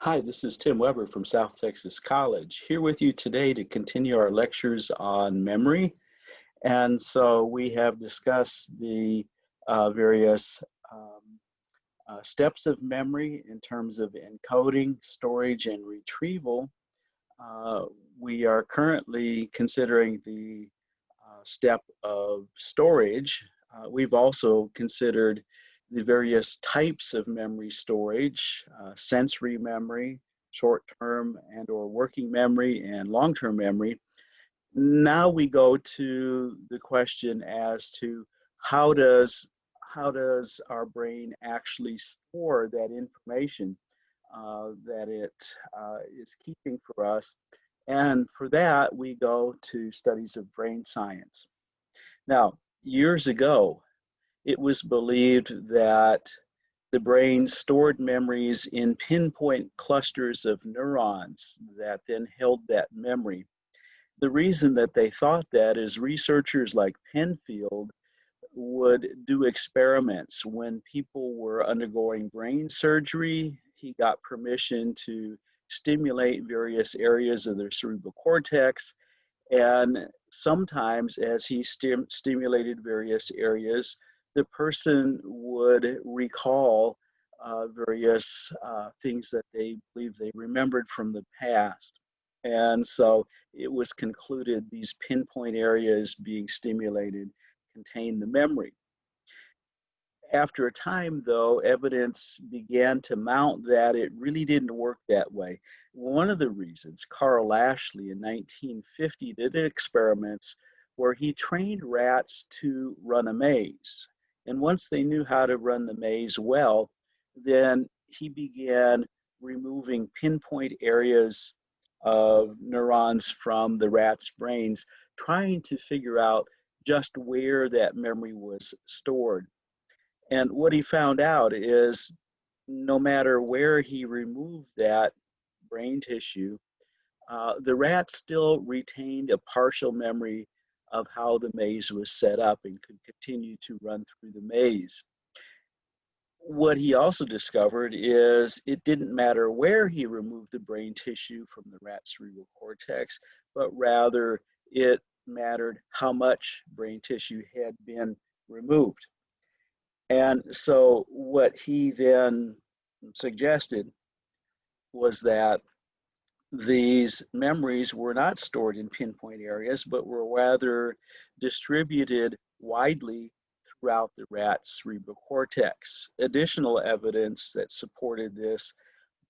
Hi, this is Tim Weber from South Texas College, here with you today to continue our lectures on memory. And so we have discussed the various steps of memory in terms of encoding, storage, and retrieval. Uh, we are currently considering the step of storage. We've also considered the various types of memory storage, sensory memory, short-term and or working memory, and long-term memory. Now we go to the question as to how does our brain actually store that information that it is keeping for us. And for that, we go to studies of brain science. Now, years ago, it was believed that the brain stored memories in pinpoint clusters of neurons that then held that memory. The reason that they thought that is researchers like Penfield would do experiments when people were undergoing brain surgery. He got permission to stimulate various areas of their cerebral cortex. And sometimes as he stimulated various areas, the person would recall various things that they believe they remembered from the past. And so it was concluded these pinpoint areas being stimulated contain the memory. After a time, though, evidence began to mount that it really didn't work that way. One of the reasons, Carl Lashley in 1950 did experiments where he trained rats to run a maze. And once they knew how to run the maze well, then he began removing pinpoint areas of neurons from the rats' brains, trying to figure out just where that memory was stored. And what he found out is no matter where he removed that brain tissue, the rat still retained a partial memory of how the maze was set up and could continue to run through the maze. What he also discovered is it didn't matter where he removed the brain tissue from the rat's cerebral cortex, but rather it mattered how much brain tissue had been removed. And so what he then suggested was that these memories were not stored in pinpoint areas, but were rather distributed widely throughout the rat's cerebral cortex. Additional evidence that supported this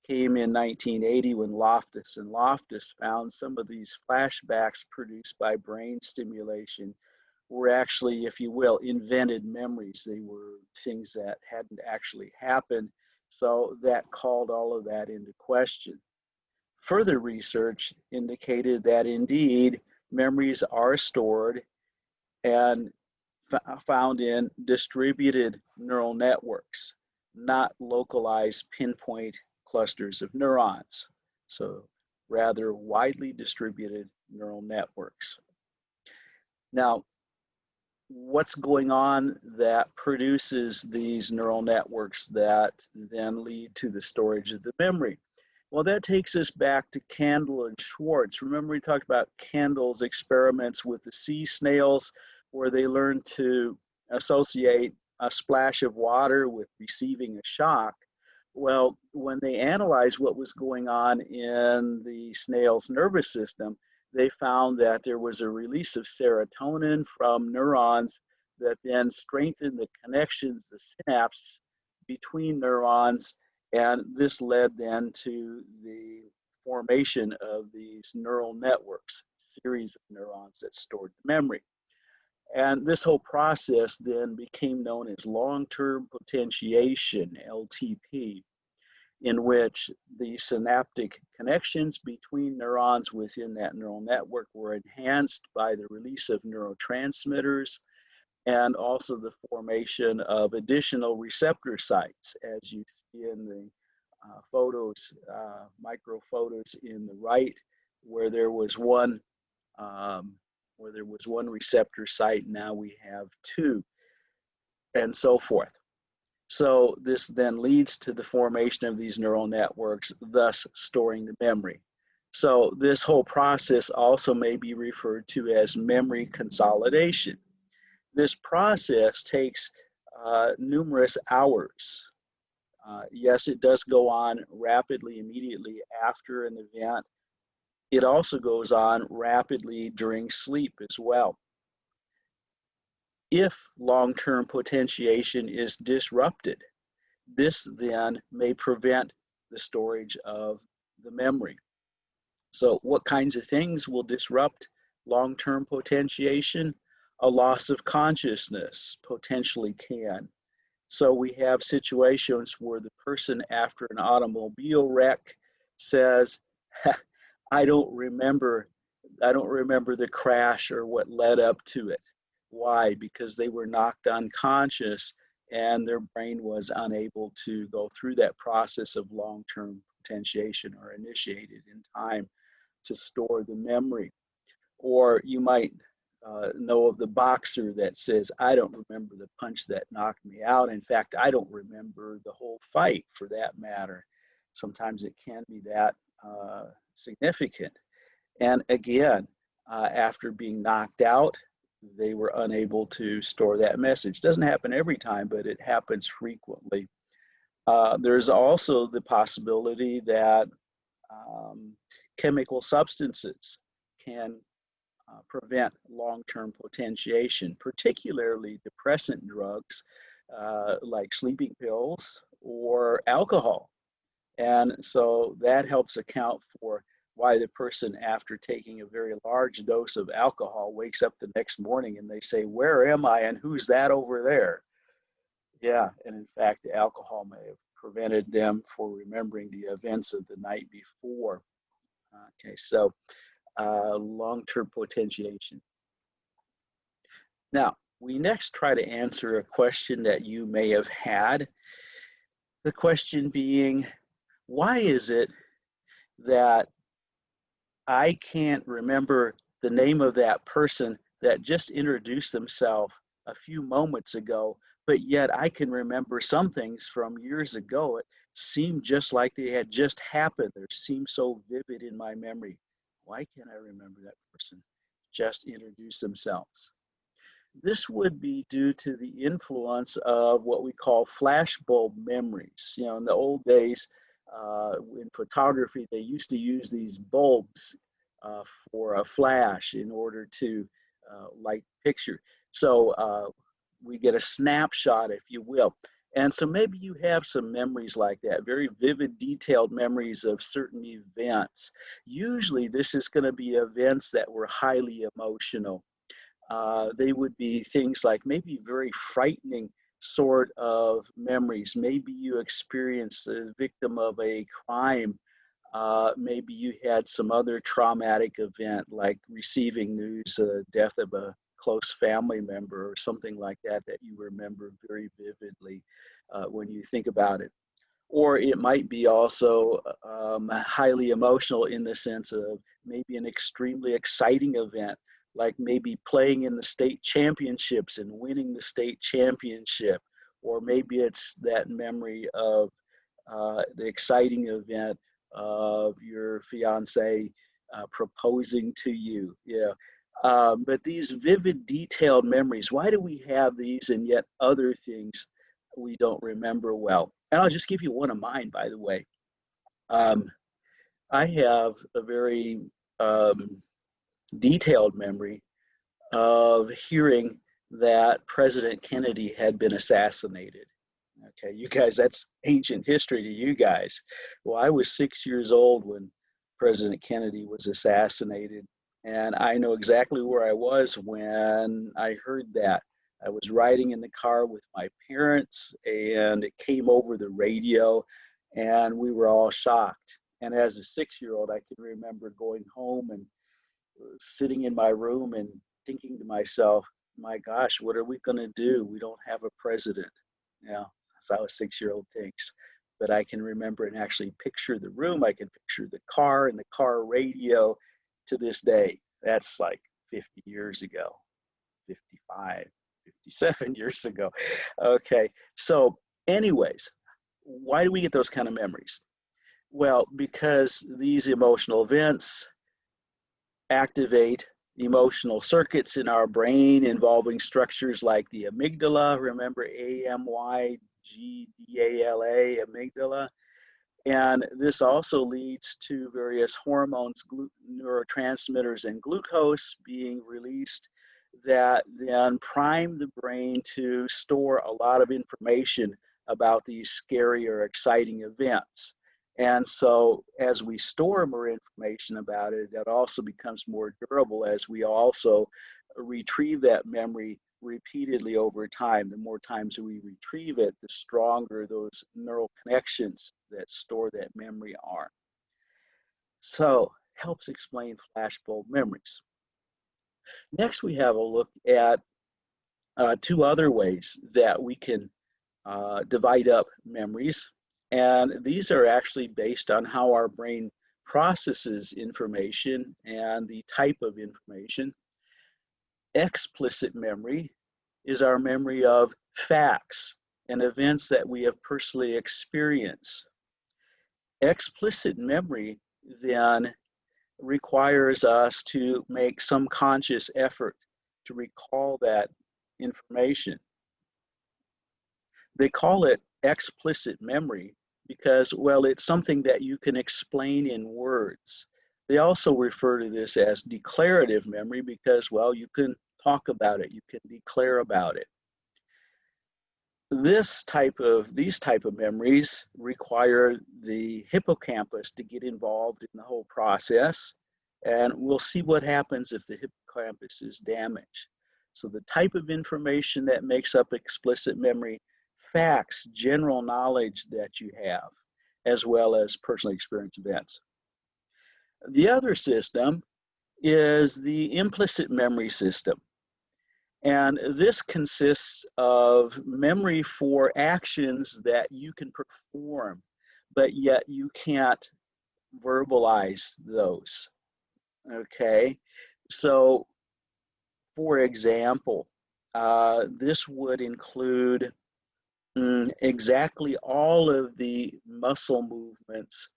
came in 1980 when Loftus and Loftus found some of these flashbacks produced by brain stimulation were actually, if you will, invented memories. They were things that hadn't actually happened. So that called all of that into question. Further research indicated that indeed memories are stored and found in distributed neural networks, not localized pinpoint clusters of neurons. So rather widely distributed neural networks. Now, what's going on that produces these neural networks that then lead to the storage of the memory? Well, that takes us back to Candle and Schwartz. Remember we talked about Candle's experiments with the sea snails where they learned to associate a splash of water with receiving a shock. Well, when they analyzed what was going on in the snail's nervous system, they found that there was a release of serotonin from neurons that then strengthened the connections, the synapse between neurons, and this led then to the formation of these neural networks, series of neurons that stored the memory. And this whole process then became known as long-term potentiation, LTP, in which the synaptic connections between neurons within that neural network were enhanced by the release of neurotransmitters and also the formation of additional receptor sites, as you see in the photos, micro photos in the right, where there was one receptor site, now we have two, and so forth. So this then leads to the formation of these neural networks, thus storing the memory. So this whole process also may be referred to as memory consolidation. This process takes numerous hours. Yes, it does go on rapidly immediately after an event. It also goes on rapidly during sleep as well. If long-term potentiation is disrupted, this then may prevent the storage of the memory. So what kinds of things will disrupt long-term potentiation? A loss of consciousness potentially can. So we have situations where the person after an automobile wreck says, I don't remember the crash or what led up to it. Why? Because they were knocked unconscious and their brain was unable to go through that process of long-term potentiation or initiated in time to store the memory. Or you might know of the boxer that says, I don't remember the punch that knocked me out. In fact, I don't remember the whole fight for that matter. Sometimes it can be that significant. And again, after being knocked out, they were unable to store that message. Doesn't happen every time, but it happens frequently. There's also the possibility that chemical substances can prevent long-term potentiation, particularly depressant drugs like sleeping pills or alcohol. And so that helps account for why the person, after taking a very large dose of alcohol, wakes up the next morning and they say, where am I and who's that over there? Yeah, and in fact, the alcohol may have prevented them from remembering the events of the night before. Okay, so long-term potentiation. Now, we next try to answer a question that you may have had. The question being, why is it that I can't remember the name of that person that just introduced themselves a few moments ago, but yet I can remember some things from years ago. It seemed just like they had just happened. They seem so vivid in my memory. Why can't I remember that person just introduced themselves? This would be due to the influence of what we call flashbulb memories. You know, in the old days, in photography, they used to use these bulbs for a flash in order to light the picture. So we get a snapshot, if you will. And so maybe you have some memories like that, very vivid, detailed memories of certain events. Usually this is going to be events that were highly emotional. They would be things like maybe very frightening sort of memories. Maybe you experienced a victim of a crime. Maybe you had some other traumatic event like receiving news of the death of a close family member or something like that that you remember very vividly when you think about it. Or it might be also highly emotional in the sense of maybe an extremely exciting event, like maybe playing in the state championships and winning the state championship. Or maybe it's that memory of the exciting event of your fiance proposing to you. Yeah. But these vivid, detailed memories, why do we have these and yet other things we don't remember well? And I'll just give you one of mine, by the way. Um, I have a very detailed memory of hearing that President Kennedy had been assassinated. Okay, you guys, that's ancient history to you guys. Well, I was 6 years old when President Kennedy was assassinated, and I know exactly where I was when I heard that. I was riding in the car with my parents, and it came over the radio, and we were all shocked. And as a 6-year-old, I can remember going home and sitting in my room and thinking to myself, my gosh, what are we going to do? We don't have a president. Yeah, that's how a 6-year-old thinks. But I can remember and actually picture the room. I can picture the car and the car radio to this day. That's like 50 years ago, 55, 57 years ago. Okay, so Anyways, why do we get those kind of memories? Well, because these emotional events activate emotional circuits in our brain involving structures like the amygdala. Remember AMYGDALA, amygdala? And this also leads to various hormones, neurotransmitters, and glucose being released that then prime the brain to store a lot of information about these scary or exciting events. And so as we store more information about it, that also becomes more durable as we also retrieve that memory repeatedly over time. The more times we retrieve it, the stronger those neural connections that store that memory are. So helps explain flashbulb memories. Next, we have a look at two other ways that we can divide up memories. And these are actually based on how our brain processes information and the type of information. Explicit memory is our memory of facts and events that we have personally experienced. Explicit memory then requires us to make some conscious effort to recall that information. They call it explicit memory because, well, it's something that you can explain in words. They also refer to this as declarative memory because, well, you can talk about it, you can declare about it. These type of memories require the hippocampus to get involved in the whole process, and we'll see what happens if the hippocampus is damaged. So the type of information that makes up explicit memory: facts, general knowledge that you have, as well as personally experienced events. The other system is the implicit memory system. And this consists of memory for actions that you can perform, but yet you can't verbalize those. Okay, so for example, this would include exactly all of the muscle movements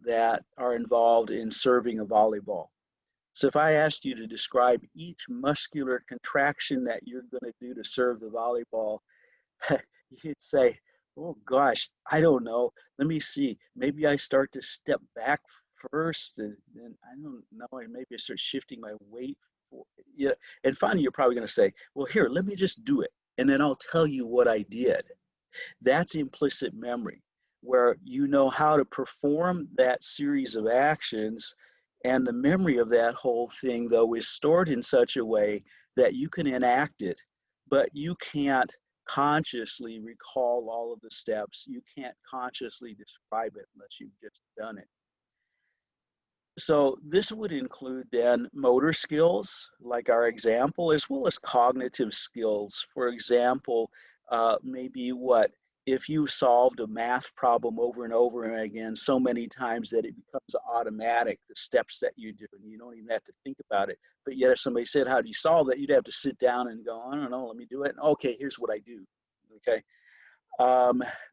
that are involved in serving a volleyball. So if I asked you to describe each muscular contraction that you're going to do to serve the volleyball, you'd say, oh gosh, I don't know. Let me see. Maybe I start to step back first, and then I don't know, maybe I start shifting my weight. Yeah. And finally, you're probably going to say, well, here, let me just do it, and then I'll tell you what I did. That's implicit memory, where you know how to perform that series of actions, and the memory of that whole thing, though, is stored in such a way that you can enact it, but you can't consciously recall all of the steps. You can't consciously describe it unless you've just done it. So this would include then motor skills, like our example, as well as cognitive skills. For example, maybe if you solved a math problem over and over again so many times that it becomes automatic, the steps that you do, and you don't even have to think about it. But yet if somebody said, how do you solve that? You'd have to sit down and go, I don't know, let me do it. Okay, here's what I do, okay?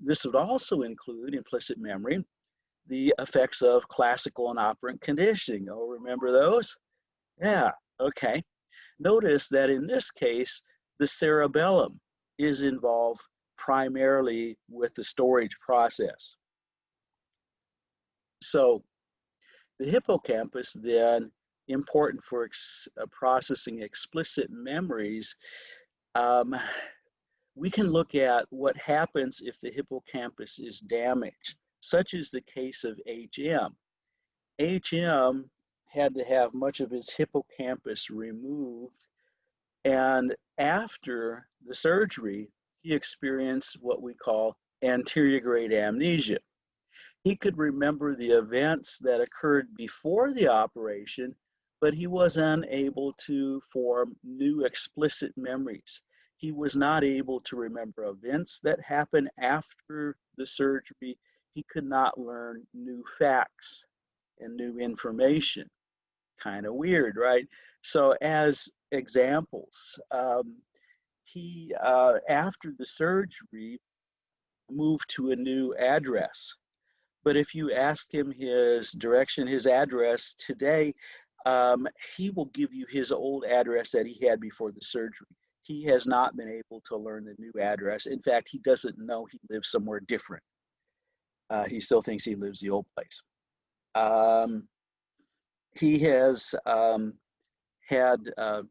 This would also include implicit memory, the effects of classical and operant conditioning. Oh, remember those? Yeah, okay. Notice that in this case, the cerebellum is involved primarily with the storage process. So the hippocampus then, important for processing explicit memories. We can look at what happens if the hippocampus is damaged, such as the case of HM. HM had to have much of his hippocampus removed, and after the surgery, he experienced what we call anterograde amnesia. He could remember the events that occurred before the operation, but he was unable to form new explicit memories. He was not able to remember events that happened after the surgery. He could not learn new facts and new information. Kind of weird, right? So as examples, after the surgery, move to a new address. But if you ask him his direction, his address today, he will give you his old address that he had before the surgery. He has not been able to learn the new address. In fact, he doesn't know he lives somewhere different. He still thinks he lives the old place. He has had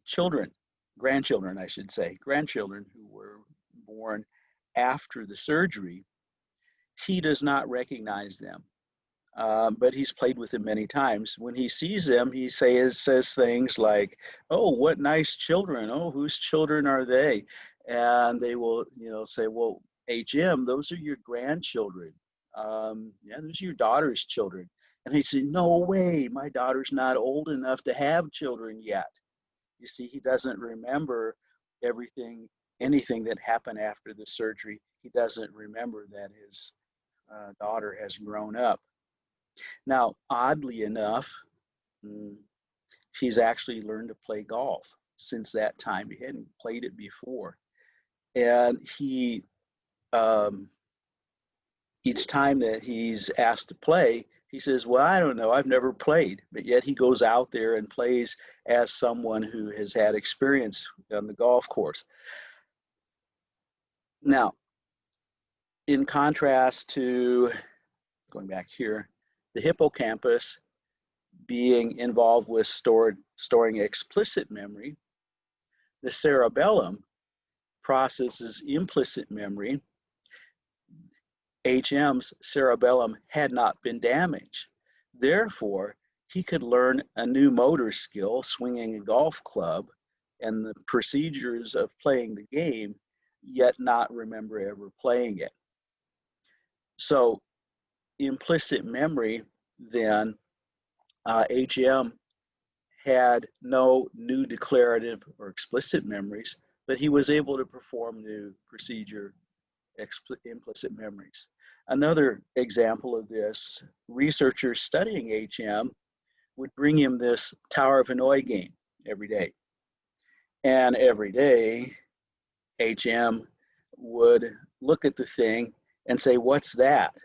children, grandchildren, I should say, grandchildren who were born after the surgery. He does not recognize them, but he's played with them many times. When he sees them, he says things like, "Oh, what nice children! Oh, whose children are they?" And they will, say, "Well, hey Jim, those are your grandchildren. Yeah, those are your daughter's children." And he'd say, "No way, my daughter's not old enough to have children yet." You see, he doesn't remember anything that happened after the surgery. He doesn't remember that his daughter has grown up. Now, oddly enough, he's actually learned to play golf since that time. He hadn't played it before. And he, each time that he's asked to play, he says, "Well, I don't know, I've never played." But yet he goes out there and plays as someone who has had experience on the golf course. Now, in contrast to, going back here, the hippocampus being involved with storing explicit memory, the cerebellum processes implicit memory. HM's cerebellum had not been damaged. Therefore, he could learn a new motor skill, swinging a golf club, and the procedures of playing the game, yet not remember ever playing it. So, implicit memory, then, HM had no new declarative or explicit memories, but he was able to perform new procedure implicit memories. Another example of this, researchers studying HM would bring him this Tower of Hanoi game every day. And every day, HM would look at the thing and say, "What's that?"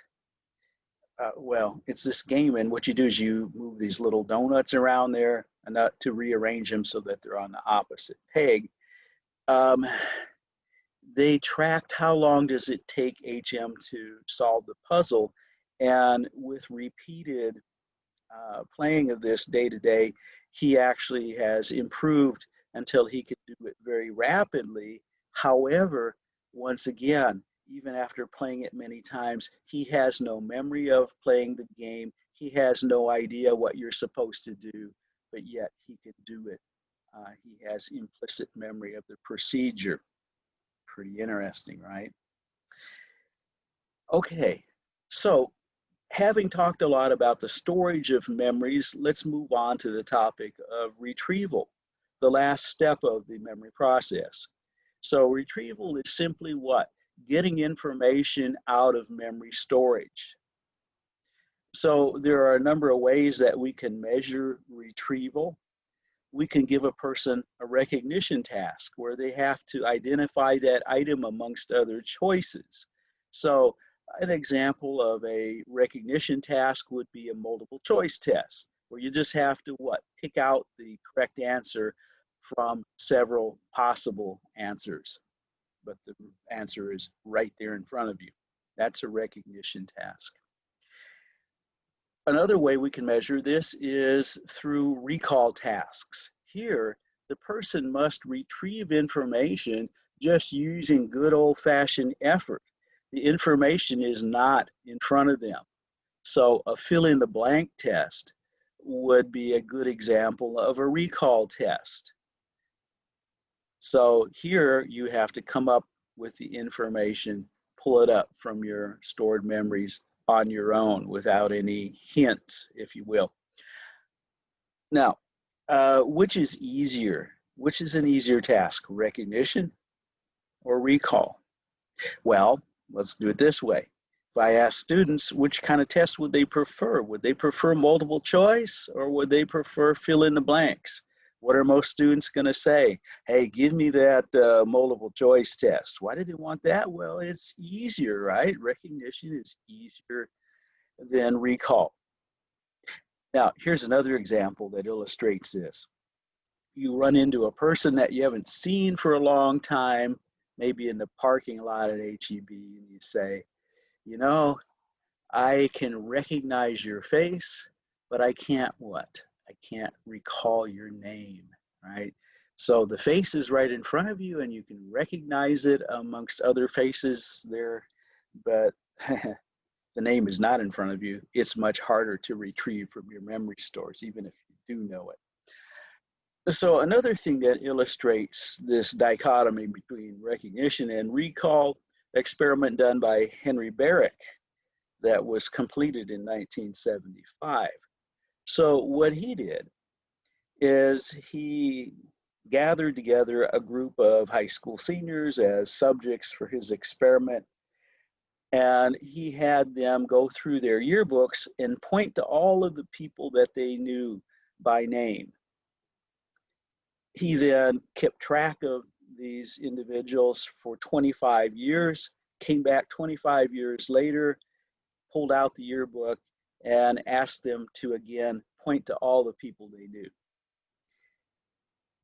Well, it's this game, and what you do is you move these little donuts around there and to rearrange them so that they're on the opposite peg. They tracked how long does it take HM to solve the puzzle, and with repeated playing of this day to day, he actually has improved until he can do it very rapidly. However, once again, even after playing it many times, he has no memory of playing the game. He has no idea what you're supposed to do, but yet he can do it. He has implicit memory of the procedure. Pretty interesting, right? Okay, so having talked a lot about the storage of memories, let's move on to the topic of retrieval, the last step of the memory process. So retrieval is simply what? Getting information out of memory storage. So there are a number of ways that we can measure retrieval. We can give a person a recognition task where they have to identify that item amongst other choices. So an example of a recognition task would be a multiple choice test, where you just have to pick out the correct answer from several possible answers, but the answer is right there in front of you. That's a recognition task. Another way we can measure this is through recall tasks. Here, the person must retrieve information just using good old-fashioned effort. The information is not in front of them. So a fill-in-the-blank test would be a good example of a recall test. So here you have to come up with the information, pull it up from your stored memories on your own without any hints, if you will. Now, which is easier? Which is an easier task, recognition or recall? Well, let's do it this way. If I ask students which kind of test would they prefer multiple choice or would they prefer fill in the blanks? What are most students going to say? Hey, give me that multiple choice test. Why do they want that? Well, it's easier, right? Recognition is easier than recall. Now, here's another example that illustrates this. You run into a person that you haven't seen for a long time, maybe in the parking lot at HEB, and you say, you know, I can recognize your face, but I can't what? I can't recall your name, right? So the face is right in front of you and you can recognize it amongst other faces there, but the name is not in front of you. It's much harder to retrieve from your memory stores, even if you do know it. So another thing that illustrates this dichotomy between recognition and recall, experiment done by Henry Barrick that was completed in 1975. So what he did is he gathered together a group of high school seniors as subjects for his experiment, and he had them go through their yearbooks and point to all of the people that they knew by name. He then kept track of these individuals for 25 years, came back 25 years later, pulled out the yearbook, and asked them to again point to all the people they knew.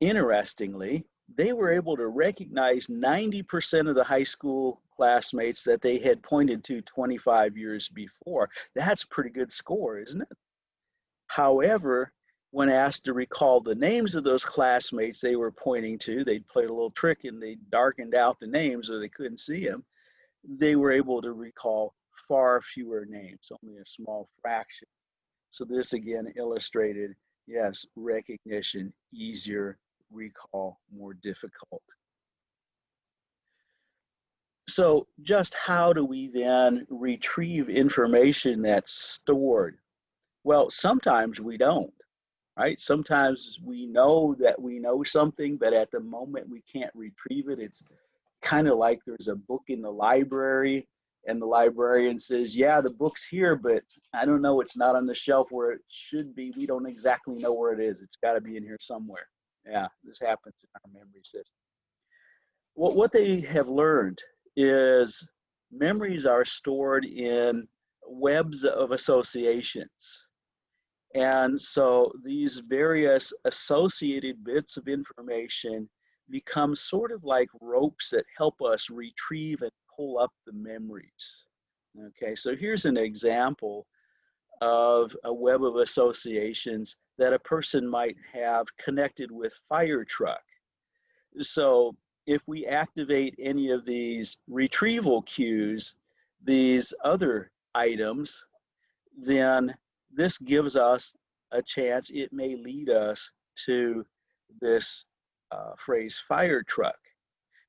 Interestingly, they were able to recognize 90% of the high school classmates that they had pointed to 25 years before. That's a pretty good score, isn't it? However, when asked to recall the names of those classmates they were pointing to, they'd played a little trick and they darkened out the names so they couldn't see them. They were able to recall far fewer names, only a small fraction. So this again illustrated, yes, recognition, easier, recall, more difficult. So just how do we then retrieve information that's stored? Well, sometimes we don't. Right? Sometimes we know that we know something, but at the moment we can't retrieve it. It's kind of like there's a book in the library and the librarian says, yeah, the book's here, but I don't know, it's not on the shelf where it should be. We don't exactly know where it is. It's got to be in here somewhere. Yeah, this happens in our memory system. What they have learned is memories are stored in webs of associations. And so these various associated bits of information become sort of like ropes that help us retrieve and pull up the memories. Okay, so here's an example of a web of associations that a person might have connected with fire truck. So if we activate any of these retrieval cues, these other items, then this gives us a chance. It may lead us to this phrase fire truck.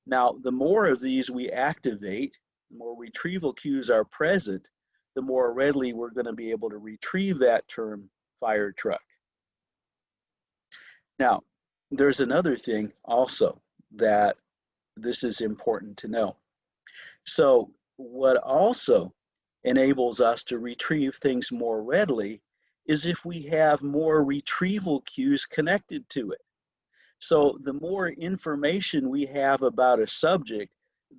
Now, the more of these we activate, the more retrieval cues are present, the more readily we're going to be able to retrieve that term fire truck. Now, there's another thing also that this is important to know. So what also enables us to retrieve things more readily is if we have more retrieval cues connected to it. So the more information we have about a subject,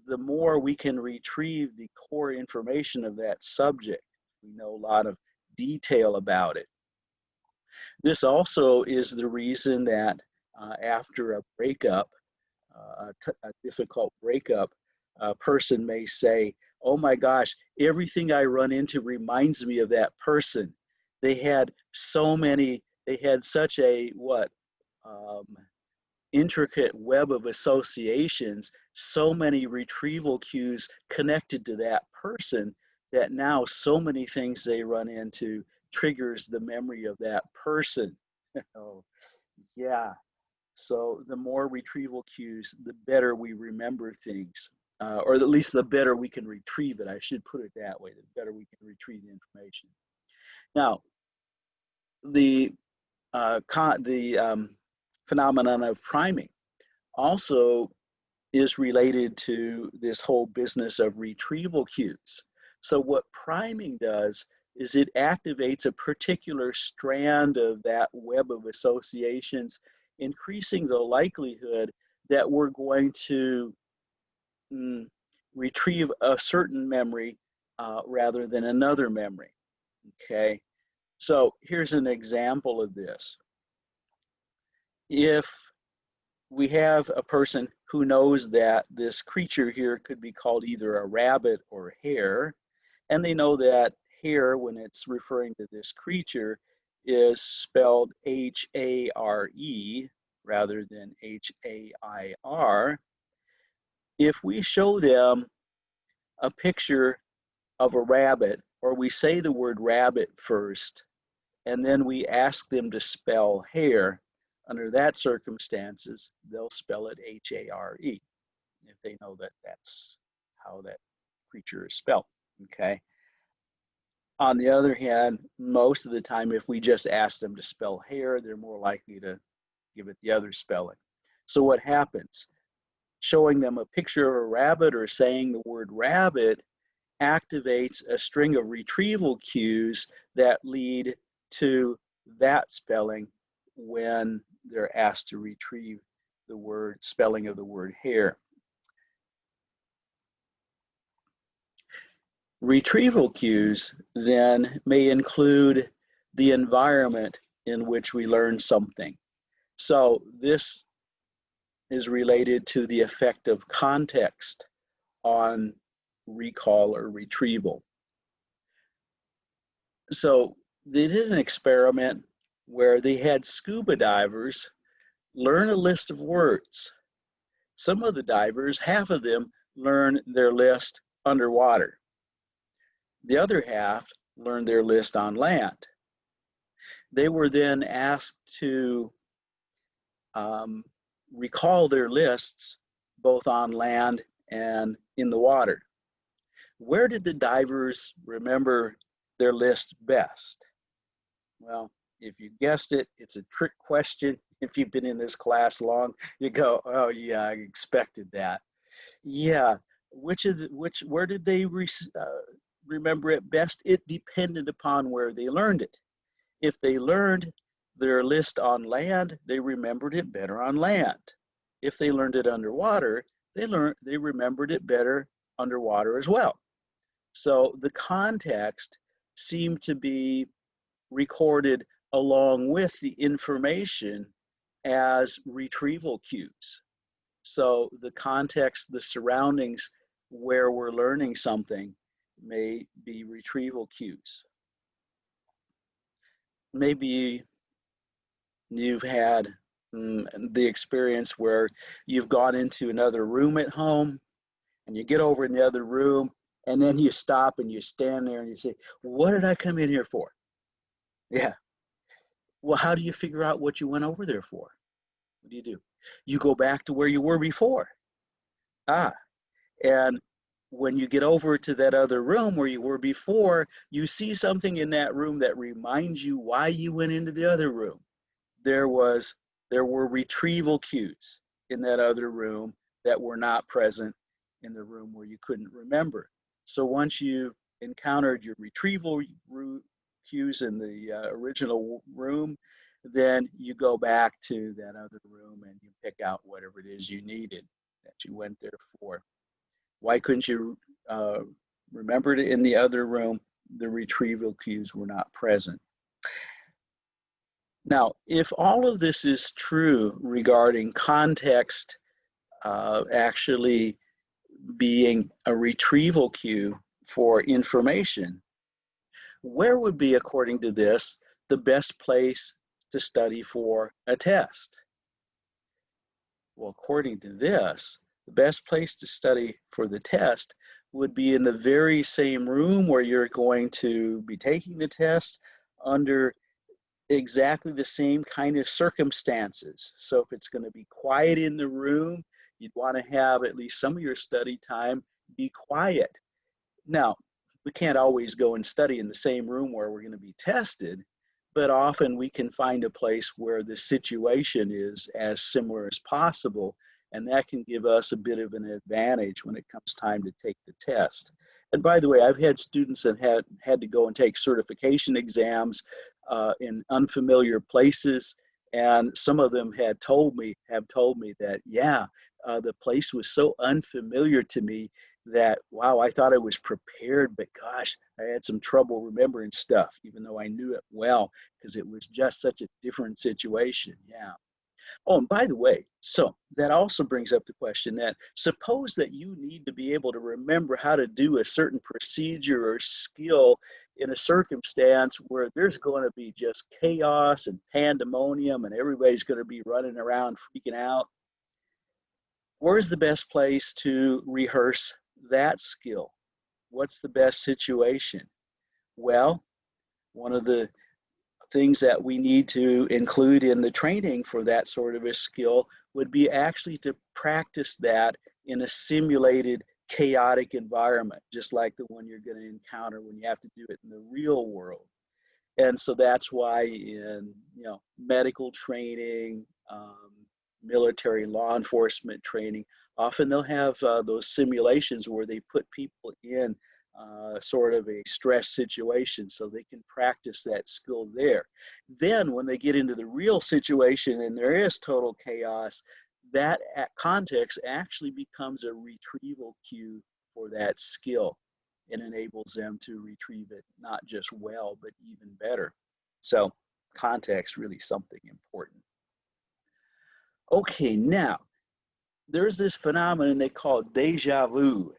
the more we can retrieve the core information of that subject. We know a lot of detail about it. This also is the reason that after a breakup, a difficult breakup, a person may say, oh my gosh, everything I run into reminds me of that person. They had so many, they had such a intricate web of associations, so many retrieval cues connected to that person that now so many things they run into triggers the memory of that person. Oh, yeah. So the more retrieval cues, the better we remember things, or at least the better we can retrieve it. I should put it that way, the better we can retrieve the information. Now, the phenomenon of priming also is related to this whole business of retrieval cues. So what priming does is it activates a particular strand of that web of associations increasing the likelihood that we're going to retrieve a certain memory rather than another memory. Okay, so here's an example of this. If we have a person who knows that this creature here could be called either a rabbit or a hare, and they know that hare, when it's referring to this creature, is spelled H-A-R-E rather than H-A-I-R. If we show them a picture of a rabbit, or we say the word rabbit first, and then we ask them to spell hare, under that circumstances, they'll spell it H-A-R-E, if they know that that's how that creature is spelled, okay? On the other hand, most of the time, if we just ask them to spell hare, they're more likely to give it the other spelling. So what happens? Showing them a picture of a rabbit or saying the word rabbit activates a string of retrieval cues that lead to that spelling when they're asked to retrieve the word spelling of the word hare. Retrieval cues then may include the environment in which we learn something. So this is related to the effect of context on recall or retrieval. So they did an experiment where they had scuba divers learn a list of words. Some of the divers, half of them, learn their list underwater. The other half learned their list on land. They were then asked to recall their lists both on land and in the water. Where did the divers remember their list best? Well, if you guessed it, it's a trick question. If you've been in this class long, you go, oh yeah, I expected that. Yeah, where did they remember it best? It depended upon where they learned it. If they learned their list on land, they remembered it better on land. If they learned it underwater, they remembered it better underwater as well. So the context seemed to be recorded along with the information as retrieval cues. So the context, the surroundings where we're learning something may be retrieval cues. Maybe you've had the experience where you've gone into another room at home and you get over in the other room and then you stop and you stand there and you say, what did I come in here for? Yeah. Well, how do you figure out what you went over there for? What do? You go back to where you were before. And when you get over to that other room where you were before, you see something in that room that reminds you why you went into the other room. There were retrieval cues in that other room that were not present in the room where you couldn't remember. So once you encountered your retrieval cues in the original room, then you go back to that other room and you pick out whatever it is you needed that you went there for. Why couldn't you remember it in the other room? The retrieval cues were not present. Now, if all of this is true regarding context actually being a retrieval cue for information, where would be, according to this, the best place to study for a test? Well, according to this, the best place to study for the test would be in the very same room where you're going to be taking the test under exactly the same kind of circumstances. So if it's going to be quiet in the room, you'd want to have at least some of your study time be quiet. Now, we can't always go and study in the same room where we're going to be tested, but often we can find a place where the situation is as similar as possible, and that can give us a bit of an advantage when it comes time to take the test. And by the way, I've had students that had to go and take certification exams in unfamiliar places, And some of them have told me that, yeah, the place was so unfamiliar to me that, wow, I thought I was prepared, but gosh, I had some trouble remembering stuff, even though I knew it well, because it was just such a different situation. Yeah. Oh, and by the way, so that also brings up the question that suppose that you need to be able to remember how to do a certain procedure or skill in a circumstance where there's going to be just chaos and pandemonium and everybody's going to be running around freaking out. Where's the best place to rehearse that skill? What's the best situation? Well, one of the things that we need to include in the training for that sort of a skill would be actually to practice that in a simulated chaotic environment, just like the one you're going to encounter when you have to do it in the real world. And so that's why in medical training, military law enforcement training, often they'll have those simulations where they put people in sort of a stress situation so they can practice that skill there. Then when they get into the real situation and there is total chaos, that context actually becomes a retrieval cue for that skill and enables them to retrieve it not just well, but even better. So context really something important. Okay, now there's this phenomenon they call deja vu.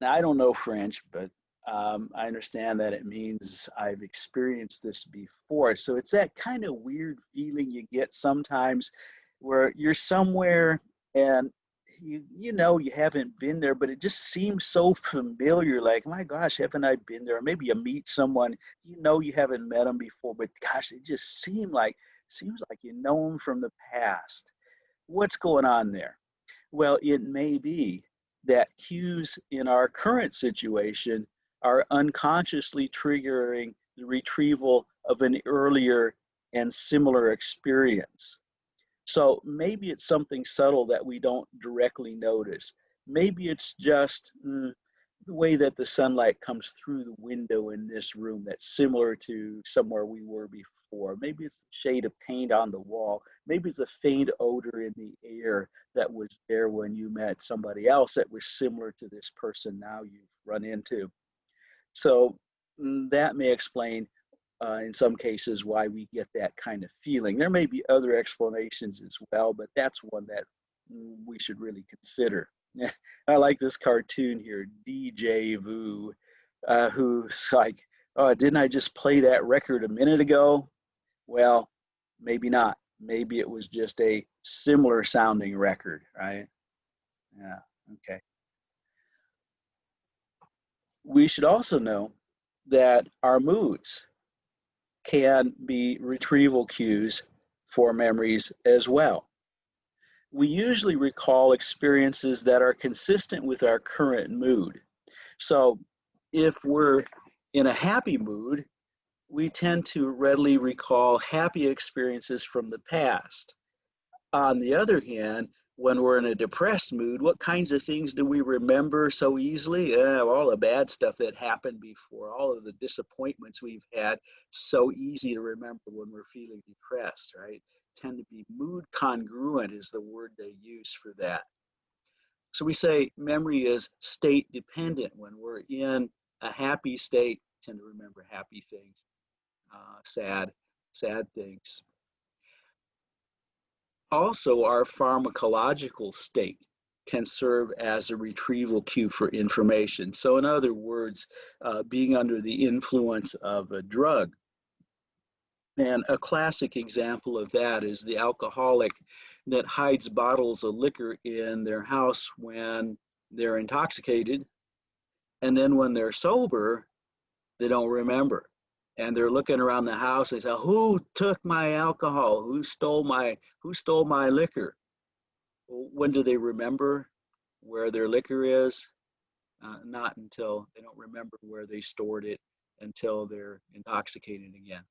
Now I don't know French, but I understand that it means I've experienced this before. So it's that kind of weird feeling you get sometimes where you're somewhere and you haven't been there, but it just seems so familiar. Like, my gosh, haven't I been there? Or maybe you meet someone, you haven't met them before, but gosh, it just seems like you know them from the past. What's going on there? Well, it may be that cues in our current situation are unconsciously triggering the retrieval of an earlier and similar experience. So maybe it's something subtle that we don't directly notice. Maybe it's just the way that the sunlight comes through the window in this room that's similar to somewhere we were before. Maybe it's the shade of paint on the wall. Maybe it's a faint odor in the air that was there when you met somebody else that was similar to this person now you've run into. So that may explain in some cases why we get that kind of feeling. There may be other explanations as well, but that's one that we should really consider. I like this cartoon here, DJ Vu, who's like, oh, didn't I just play that record a minute ago? Well, maybe not. Maybe it was just a similar sounding record, right? Yeah, okay. We should also know that our moods can be retrieval cues for memories as well. We usually recall experiences that are consistent with our current mood. So if we're in a happy mood, we tend to readily recall happy experiences from the past. On the other hand, when we're in a depressed mood, what kinds of things do we remember so easily? All the bad stuff that happened before, all of the disappointments we've had, so easy to remember when we're feeling depressed, right? Tend to be mood congruent is the word they use for that. So we say memory is state dependent. When we're in a happy state, tend to remember happy things, sad things. Also, our pharmacological state can serve as a retrieval cue for information. So in other words, being under the influence of a drug. And a classic example of that is the alcoholic that hides bottles of liquor in their house when they're intoxicated. And then when they're sober, they don't remember. And they're looking around the house and say, who took my alcohol? Who stole my liquor? Well, when do they remember where their liquor is? Not until they don't remember where they stored it until they're intoxicated again.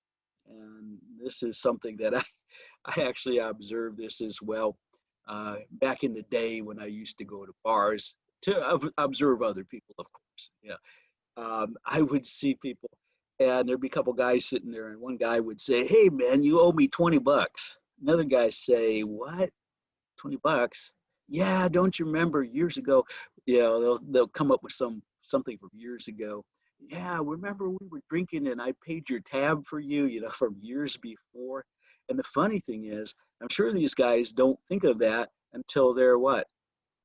And this is something that I actually observed this as well back in the day when I used to go to bars to observe other people, of course. Yeah. I would see people and there'd be a couple guys sitting there and one guy would say, hey man, you owe me $20. another guy say, what? 20 bucks? Yeah, don't you remember years ago? You know, they'll come up with something from years ago. Yeah, remember we were drinking and I paid your tab for you, you know, from years before. And the funny thing is, I'm sure these guys don't think of that until they're what?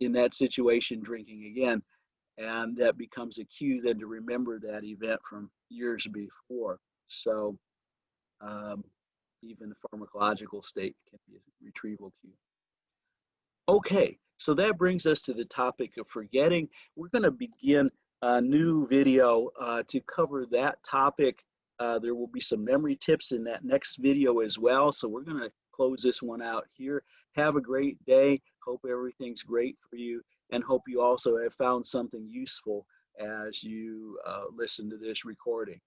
In that situation drinking again. And that becomes a cue then to remember that event from years before. So um, even the pharmacological state can be a retrieval cue. Okay, so that brings us to the topic of forgetting. We're going to begin a new video to cover that topic. There will be some memory tips in that next video as well. So we're going to close this one out here. Have a great day. Hope everything's great for you, and hope you also have found something useful as you listen to this recording.